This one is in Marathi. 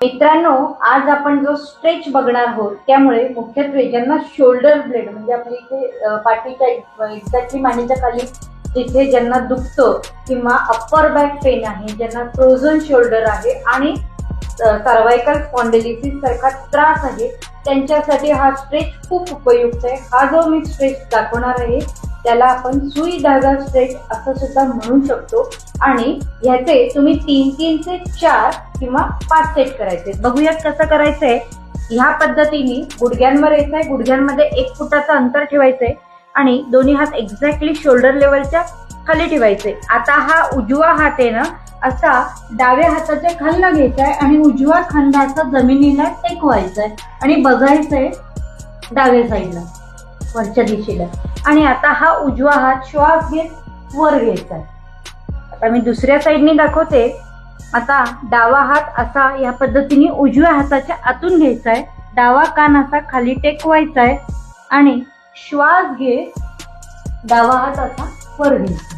मित्रांनो, आज आपण जो स्ट्रेच बघणार आहोत त्यामुळे मुख्यत्वे ज्यांना शोल्डर ब्लेड म्हणजे आपल्या इथे पाठीच्या एक्झॅक्टली मानेच्या खाली जिथे ज्यांना दुखतं किंवा अप्पर बॅक पेन आहे, ज्यांना फ्रोझन शोल्डर आहे आणि सर्वायकल स्पॉन्डिलिटिस सारखा त्रास आहे, त्यांच्यासाठी हा स्ट्रेच खूप उपयुक्त आहे। हा जो मी स्ट्रेच दाखवणार आहे त्याला आपण सुई धागा स्ट्रेच असं सुद्धा म्हणू शकतो आणि ह्याचे तुम्ही 3 ते 4 किंवा 5 सेट करायचे। बघूयात कसं करायचंय। ह्या पद्धतीने गुडघ्यांवर यायचंय, गुडघ्यांमध्ये 1 फुटाचं अंतर ठेवायचंय आणि दोन्ही हात एक्झॅक्टली शोल्डर लेवलच्या खाली ठेवायचे। आता हा उजवा हात आहे ना, असा डाव्या हाताच्या खालना घ्यायचा आहे आणि उजवा खांदा असा जमिनीला टेकवायचा आहे आणि बघायचंय डाव्या साईडला वरच्या दिशेला। आणि आता हा उजवा हात श्वास घेत वर घ्यायचा आहे। आता मी दुसऱ्या साईडने दाखवते। आता डावा हात असा या पद्धतीने उजव्या हाताच्या आतून घ्यायचा आहे, डावा कान असा खाली टेकवायचा आहे आणि श्वास घेत डावा हात असा वर घ्यायचा।